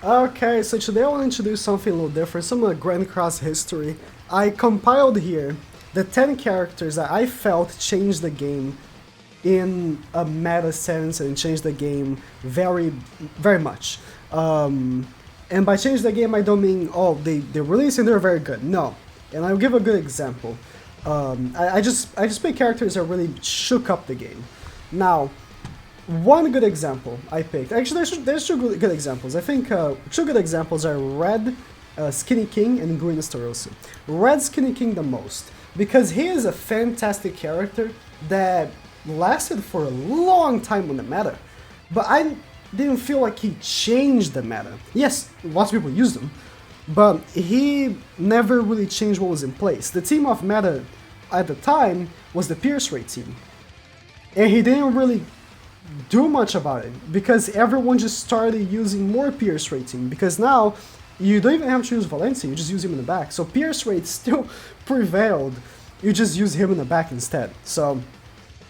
Okay, so today I want to do something a little different, some Grand Cross history. I compiled here the 10 characters that I felt changed the game in a meta sense and changed the game very, very much. And by change the game, I don't mean, oh, they released and they're very good. No. And I'll give a good example. I just picked characters that really shook up the game. Now, one good example I picked. Actually, there's two good examples. I think two good examples are Red Skinny King and Green Starosu. Red Skinny King the most, because he is a fantastic character that lasted for a long time on the meta, but I didn't feel like he changed the meta. Yes, lots of people used him, but he never really changed what was in place. The team of meta at the time was the Pierce Rate team, and he didn't really do much about it because everyone just started using more Pierce rating, because now you don't even have to use Valenti, you just use him in the back. So Pierce rate still prevailed, you just use him in the back instead. So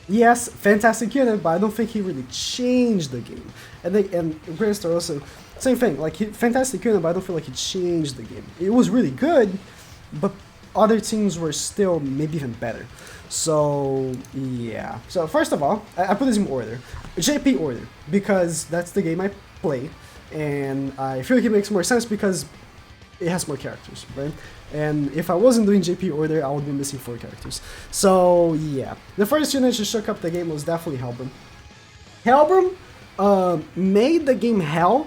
yes, fantastic unit, but I don't think he really changed the game. And Green Star also, same thing, like fantastic unit, but I don't feel like he changed the game. It was really good, but other teams were still maybe even better. So yeah. So first of all, I put this in order, JP order, because that's the game I play, and I feel like it makes more sense because it has more characters, right? And if I wasn't doing JP order, I would be missing 4 characters. So yeah, the first unit that shook up the game was definitely Helbram. Helbram made the game hell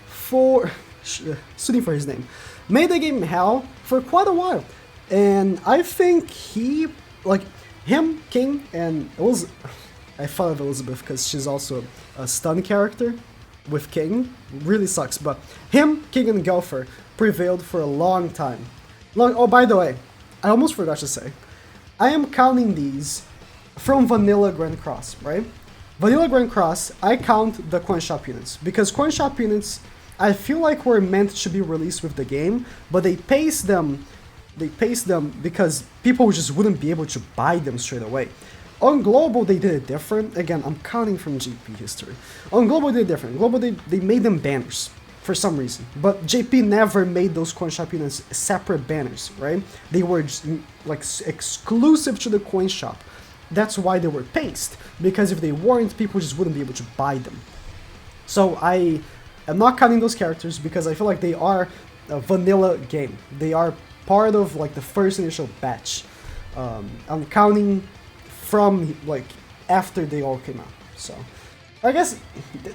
for suiting for his name, made the game hell for quite a while, and I think he like. Him, King, and I thought of Elizabeth because she's also a stun character with King. Really sucks, but him, King, and Gopher prevailed for a long time. Oh, by the way, I almost forgot to say, I am counting these from Vanilla Grand Cross, right? Vanilla Grand Cross, I count the coin shop units, because coin shop units, I feel like were meant to be released with the game, but they pace them because people just wouldn't be able to buy them straight away. On Global, they did it different. Again, I'm counting from GP history. On Global, they did it different. Global, they made them banners for some reason. But JP never made those coin shop units separate banners, right? They were just, like exclusive to the coin shop. That's why they were paced, because if they weren't, people just wouldn't be able to buy them. So I am not counting those characters because I feel like they are a vanilla game. They are part of like the first initial batch. I'm counting from like after they all came out. So I guess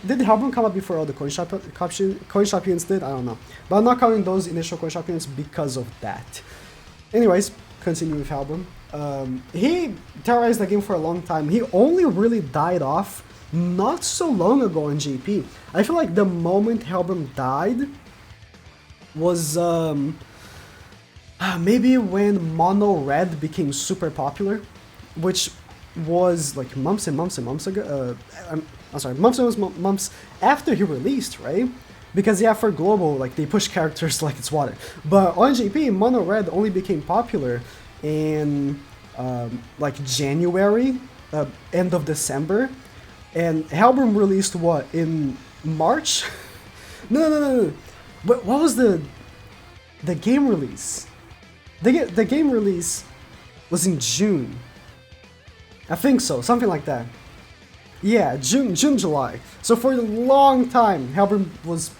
did Helbram come out before all the coin shop units did? I don't know, but I'm not counting those initial coin shop units because of that. Anyways, continue with Helbram. He terrorized the game for a long time. He only really died off not so long ago in GP. I feel like the moment Helbram died was maybe when Mono Red became super popular, which was like months and months and months ago. I'm sorry, months after he released, right? Because yeah, for Global, like they push characters like it's water. But on GP, Mono Red only became popular in like January, end of December, and Helbram released what in March? No. What was the game release? The game release was in June. I think so, something like that. Yeah, June, July. So for a long time, Helbram was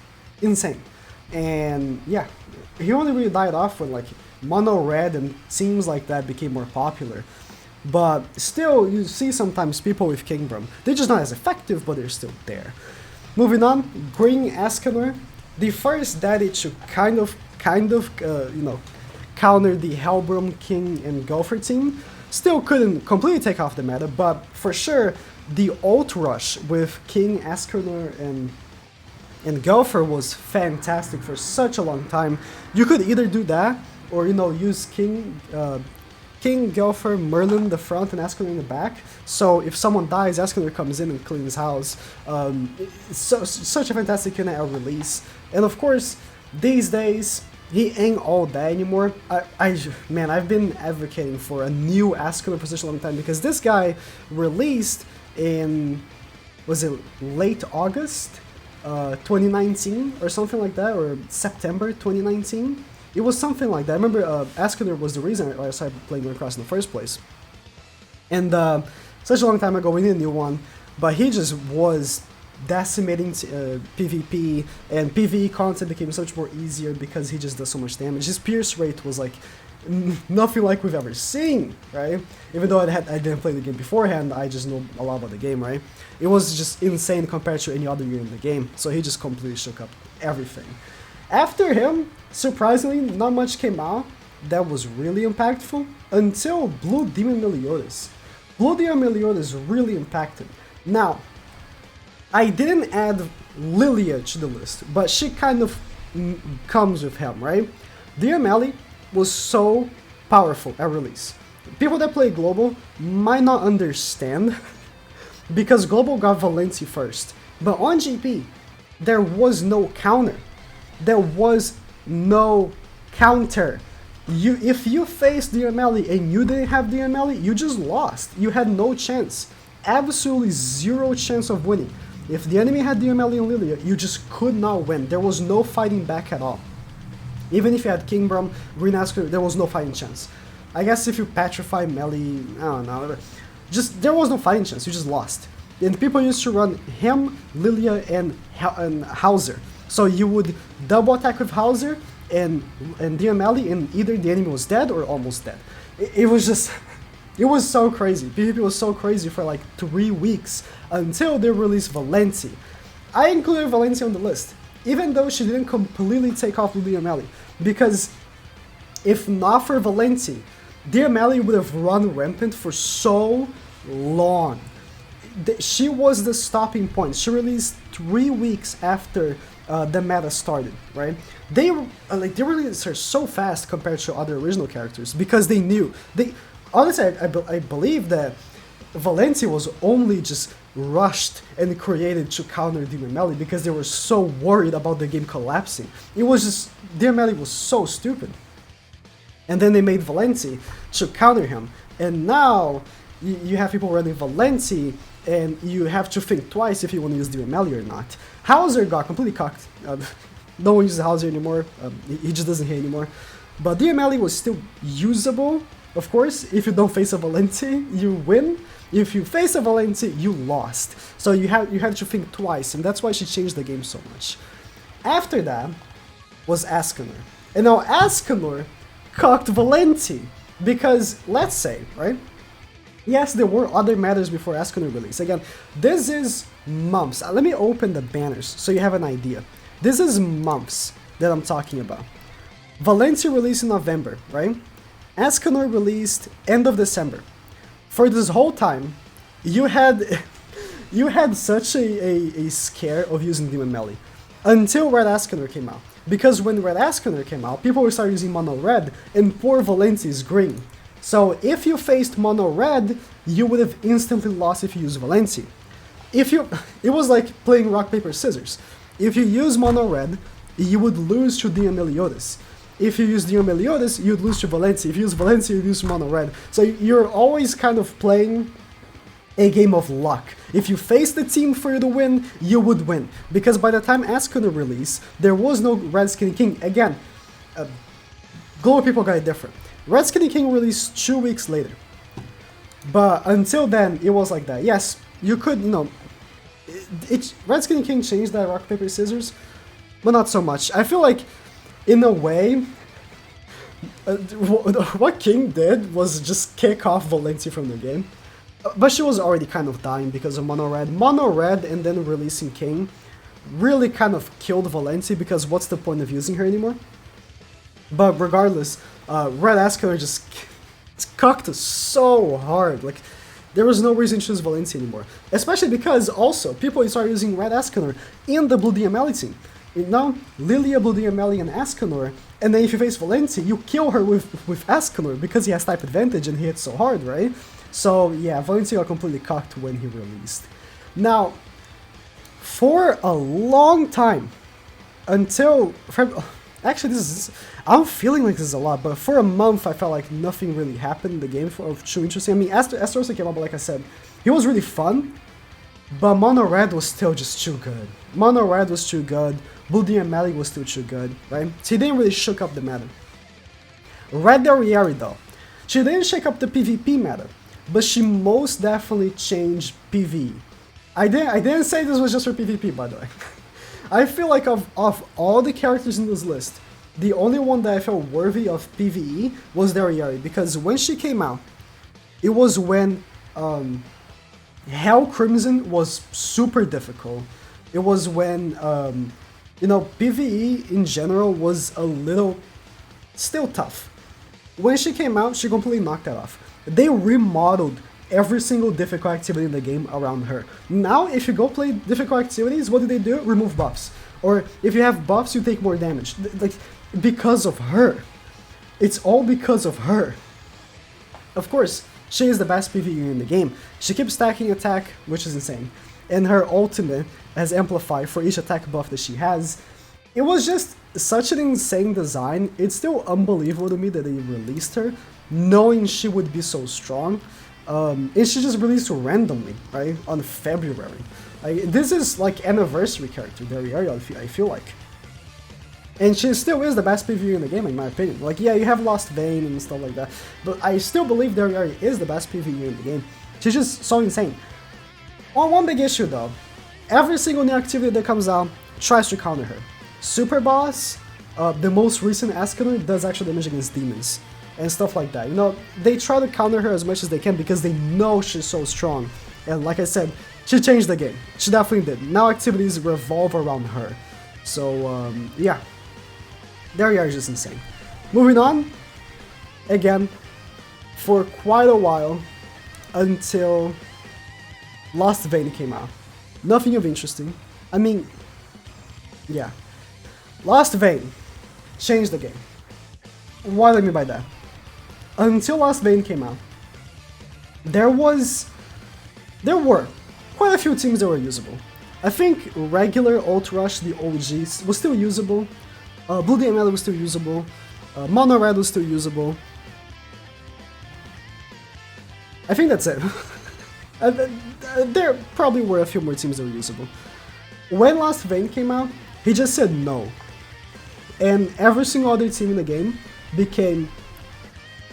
insane. And yeah, he only really died off when like Mono Red and teams like that became more popular. But still, you see sometimes people with Kingbram. They're just not as effective, but they're still there. Moving on, Green Escanor, the first daddy to kind of you know, counter the Helbram, King, and Gopher team. Still couldn't completely take off the meta, but for sure, the ult rush with King, Escanor, and Gopher was fantastic for such a long time. You could either do that, or you know, use King, Gopher, Merlin the front, and Escanor in the back. So if someone dies, Escanor comes in and cleans house. It's such a fantastic unit at release, and of course, these days, he ain't all that anymore. Man, I've been advocating for a new Escanor position a long time because this guy released in, was it late August? 2019 or something like that, or September 2019. It was something like that. I remember Escanor was the reason I started playing Grand in the first place. And such a long time ago, we need a new one, but he just was decimating PvP, and PvE content became so much more easier because he just does so much damage. His pierce rate was like nothing like we've ever seen, right? Even though I didn't play the game beforehand, I just know a lot about the game, right? It was just insane compared to any other unit in the game, so he just completely shook up everything. After him, surprisingly, not much came out that was really impactful until Blue Demon Meliodas. Blue Demon Meliodas really impacted. Now, I didn't add Lilia to the list, but she kind of comes with him, right? Derieri was so powerful at release. People that play Global might not understand because Global got Valenti first, but on GP, there was no counter. There was no counter. If you faced Derieri and you didn't have Derieri, you just lost. You had no chance. Absolutely zero chance of winning. If the enemy had Derieri and Lilia, you just could not win. There was no fighting back at all. Even if you had Helbram, Green Escanor, there was no fighting chance. I guess if you petrify Meli, I don't know. Just, there was no fighting chance, you just lost. And people used to run him, Lilia, and Hauser. So you would double attack with Hauser and Derieri, and either the enemy was dead or almost dead. It was just... It was so crazy. PvP was so crazy for like 3 weeks until they released Valenti. I included Valenti on the list, even though she didn't completely take off Derieri, because if not for Valenti, Derieri would have run rampant for so long. She was the stopping point. She released 3 weeks after the meta started, right? They released her so fast compared to other original characters because they knew. Honestly, I believe that Valenti was only just rushed and created to counter Derieri because they were so worried about the game collapsing. It was just, Derieri was so stupid. And then they made Valenti to counter him. And now you have people running Valenti and you have to think twice if you want to use Derieri or not. Hauser got completely cocked. No one uses Hauser anymore. He just doesn't hit anymore. But Derieri was still usable. Of course, if you don't face a Valenti, you win. If you face a Valenti, you lost. So you had to think twice, and that's why she changed the game so much. After that was Escanor. And now Escanor cocked Valenti. Because, let's say, right? Yes, there were other matters before Escanor release. Again, this is months. Let me open the banners so you have an idea. This is months that I'm talking about. Valenti released in November, right? Escanor released end of December. For this whole time, you had such a scare of using Demon Melee until Red Escanor came out. Because when Red Escanor came out, people would start using Mono Red, and poor Valenti is green. So if you faced Mono Red, you would have instantly lost if you used Valenti. It was like playing rock, paper, scissors. If you use Mono Red, you would lose to Meliodas. If you use Meliodas, you'd lose to Valenti. If you use Valenti, you'd lose to Mono Red. So you're always kind of playing a game of luck. If you face the team for you to win, you would win. Because by the time Escanor released, there was no Red Skinny King. Again, global people got it different. Red Skinny King released 2 weeks later. But until then, it was like that. Yes, you could, Red Skinny King changed that rock, paper, scissors, but not so much. I feel like, in a way, what King did was just kick off Valenti from the game. But she was already kind of dying because of Mono Red. Mono Red and then releasing King really kind of killed Valenti because what's the point of using her anymore? But regardless, Red Escanor just cocked so hard. Like, there was no reason to choose Valenti anymore. Especially because also people started using Red Escanor in the Blue Derieri team. Now, Lilia, Blue Derieri, and Escanor, and then if you face Valenti, you kill her with Escanor because he has type advantage and he hits so hard, right? So yeah, Valenti got completely cocked when he released. Now, for a long time, until... Actually, I'm feeling like this is a lot, but for a month I felt like nothing really happened in the game of too interesting. I mean, Esterosa came out, but like I said, he was really fun, but Mono Red was still just too good. Mono Red was too good. Blue Derieri was still too good, right? She didn't really shook up the meta. Red Derieri though, she didn't shake up the PvP meta, but she most definitely changed PvE. I didn't say this was just for PvP, by the way. I feel like of all the characters in this list, the only one that I felt worthy of PvE was Derieri, because when she came out, it was when Hell Crimson was super difficult. It was when, you know, PvE in general was a little still tough. When she came out, she completely knocked that off. They remodeled every single difficult activity in the game around her. Now, if you go play difficult activities, what do they do? Remove buffs. Or if you have buffs, you take more damage. Like, because of her. It's all because of her. Of course, she is the best PvE in the game. She keeps stacking attack, which is insane. And her ultimate has Amplify for each attack buff that she has. It was just such an insane design. It's still unbelievable to me that they released her, knowing she would be so strong. And she just released randomly, right, on February. This is like anniversary character, Derieri, I feel like. And she still is the best PvE in the game, in my opinion. Like, yeah, you have Lost Vein and stuff like that, but I still believe Derieri is the best PvE in the game. She's just so insane. One big issue though, every single new activity that comes out tries to counter her. Super Boss, the most recent Escanor, does actual damage against demons and stuff like that. You know, they try to counter her as much as they can because they know she's so strong. And like I said, she changed the game. She definitely did. Now activities revolve around her. So, yeah. Derieri is just insane. Moving on, again, for quite a while, until Lost Vein came out. Nothing of interesting. I mean, yeah. Lost Vein changed the game. What do I mean by that? Until Lost Vein came out, there were quite a few teams that were usable. I think regular Ult Rush, the OGs, was still usable. Blue Derieri was still usable. Mono Red was still usable. I think that's it. There probably were a few more teams that were usable. When Lost Vein came out, he just said no. And every single other team in the game became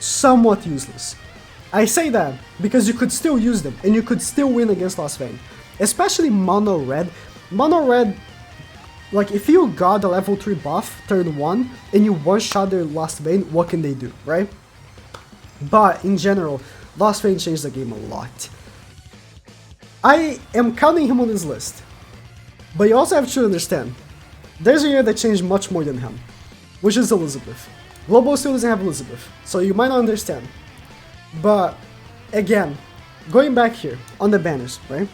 somewhat useless. I say that because you could still use them, and you could still win against Lost Vein. Especially Mono Red. Mono Red, like, if you got the level 3 buff, turn 1, and you one-shot their Lost Vein, what can they do, right? But, in general, Lost Vein changed the game a lot. I am counting him on this list. But you also have to understand, there's a year that changed much more than him, which is Elizabeth. Global still doesn't have Elizabeth, so you might not understand. But, again, going back here, on the banners, right?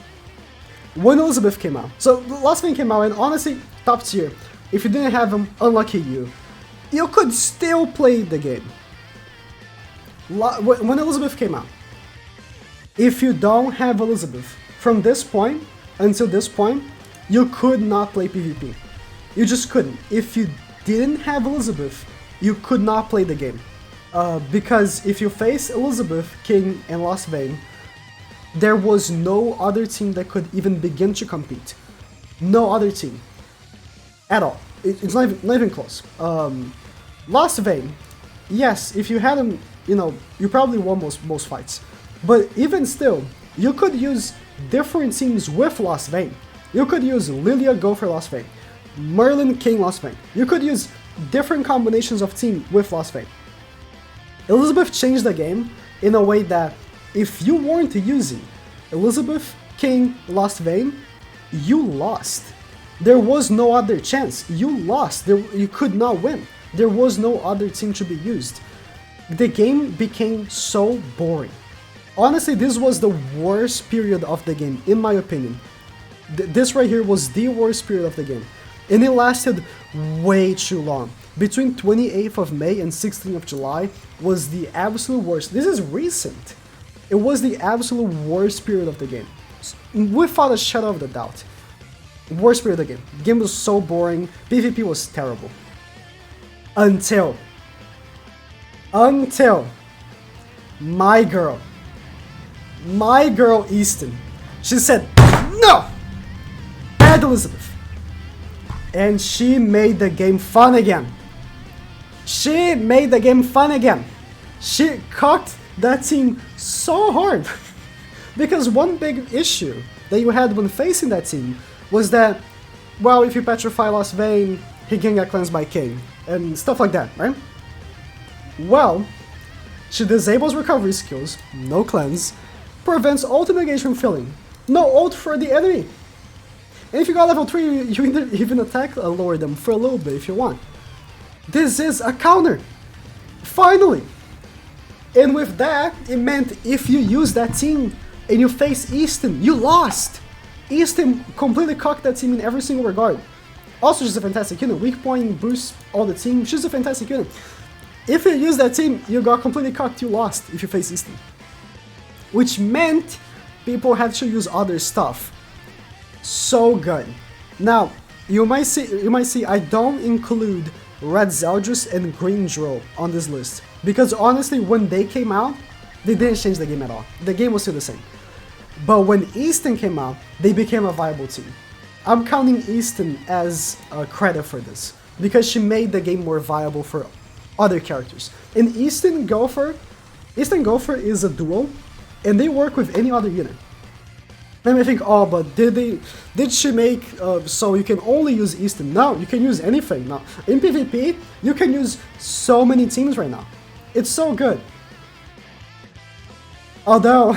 When Elizabeth came out, so Lost Vein came out, and honestly, top tier. If you didn't have him, unlucky you. You could still play the game. When Elizabeth came out, if you don't have Elizabeth, from this point until this point, you could not play PvP. You just couldn't. If you didn't have Elizabeth, you could not play the game. Because if you face Elizabeth, King, and Lost Vein, there was no other team that could even begin to compete. No other team. At all. It's not even close. Lost Vein, yes, if you had him, you know, you probably won most fights. But even still, you could use different teams with Lost Vein. You could use Lilia go for Lost Vein, Merlin King Lost Vein. You could use different combinations of team with Lost Vein. Elizabeth changed the game in a way that if you weren't using Elizabeth, King, Lost Vein, you lost. There was no other chance. You lost. You could not win. There was no other team to be used. The game became so boring. Honestly, this was the worst period of the game, in my opinion. This right here was the worst period of the game. And it lasted way too long. Between 28th of May and 16th of July was the absolute worst. This is recent. It was the absolute worst period of the game. Without a shadow of a doubt. Worst period of the game. The game was so boring. PvP was terrible. Until my girl Eastin, she said, no! Add Elizabeth. And she made the game fun again. She made the game fun again. She cocked that team so hard. Because one big issue that you had when facing that team was that, well, if you petrify Lost Vein, he can get cleansed by King, and stuff like that, right? Well, she disables recovery skills, no cleanse, prevents ult engage from filling, no ult for the enemy. And if you got level 3, you even attack lower them for a little bit if you want. This is a counter! Finally! And with that, it meant if you use that team and you face Eastin, you lost! Eastin completely cocked that team in every single regard. Also, she's a fantastic unit. Weak point boosts all the team. She's a fantastic unit. If you use that team, you got completely cocked, you lost if you face Eastin. Which meant people had to use other stuff. So good. Now, you might see I don't include Red Zeldris and Green Drill on this list. Because honestly, when they came out, they didn't change the game at all. The game was still the same. But when Eastin came out, they became a viable team. I'm counting Eastin as a credit for this, because she made the game more viable for other characters. And Eastin Gopher is a duo, and they work with any other unit. Then I think, oh, but did she make so you can only use Eastin? No, you can use anything now. In PvP, you can use so many teams right now. It's so good. Although,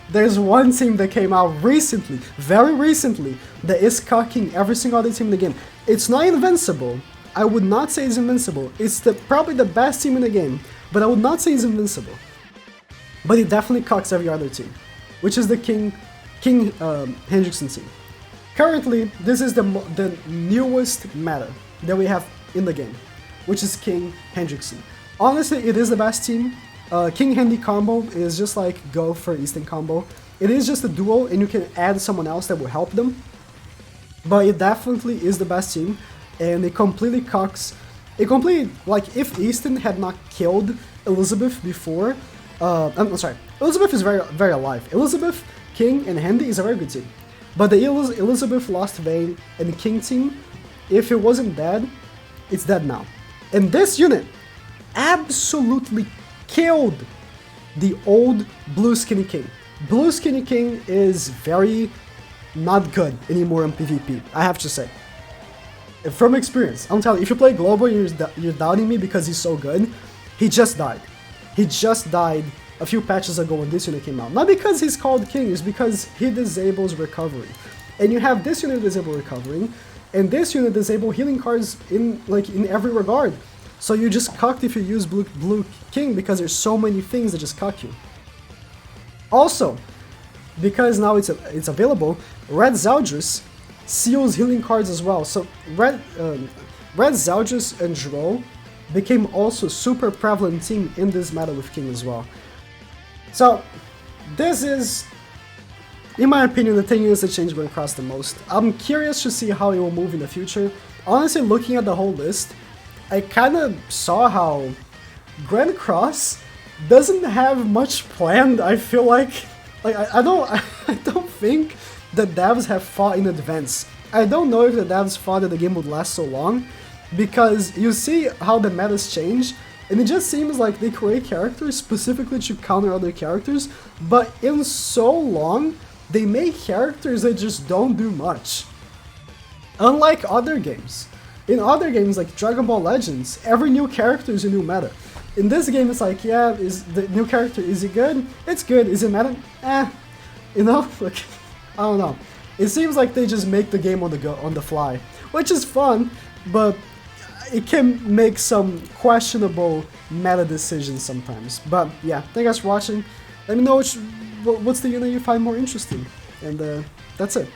there's one team that came out recently, very recently, that is cocking every single other team in the game. It's not invincible. I would not say it's invincible. It's probably the best team in the game, but I would not say it's invincible. But it definitely cocks every other team, which is the King Hendrickson team. Currently, this is the newest meta that we have in the game, which is King Hendrickson. Honestly, it is the best team. King Handy combo is just like Go for Eastin combo. It is just a duo, and you can add someone else that will help them. But it definitely is the best team, and it completely cocks. It completely, like, if Eastin had not killed Elizabeth before, I'm sorry, Elizabeth is very alive. Elizabeth, King, and Handy is a very good team. But the Elizabeth Lost Vein and King team, if it wasn't dead, it's dead now. And this unit absolutely killed the old Blue Skinny King. Blue Skinny King is very not good anymore in PvP, I have to say. From experience, I'm telling you, if you play Global, you're doubting me because he's so good. He just died. He just died a few patches ago when this unit came out. Not because he's called King, it's because he disables recovery. And you have this unit disable recovering, and this unit disable healing cards in every regard. So you just cucked if you use Blue King because there's so many things that just cuck you. Also, because now it's available, Red Zeldris seals healing cards as well. So Red Zeldris and Droll became also super prevalent team in this meta with King as well. So this is, in my opinion, the thing is the change going across the most. I'm curious to see how it will move in the future. Honestly, looking at the whole list, I kind of saw how Grand Cross doesn't have much planned. I feel like I don't think the devs have thought in advance. I don't know if the devs thought that the game would last so long, because you see how the metas change, and it just seems like they create characters specifically to counter other characters, but in so long, they make characters that just don't do much. Unlike other games. In other games like Dragon Ball Legends, every new character is a new meta. In this game, it's like, yeah, is the new character, is it good? It's good. Is it meta? You know, like, I don't know. It seems like they just make the game on the fly, which is fun, but it can make some questionable meta decisions sometimes. But yeah, thank you guys for watching. Let me know what's the unit you find more interesting, and that's it.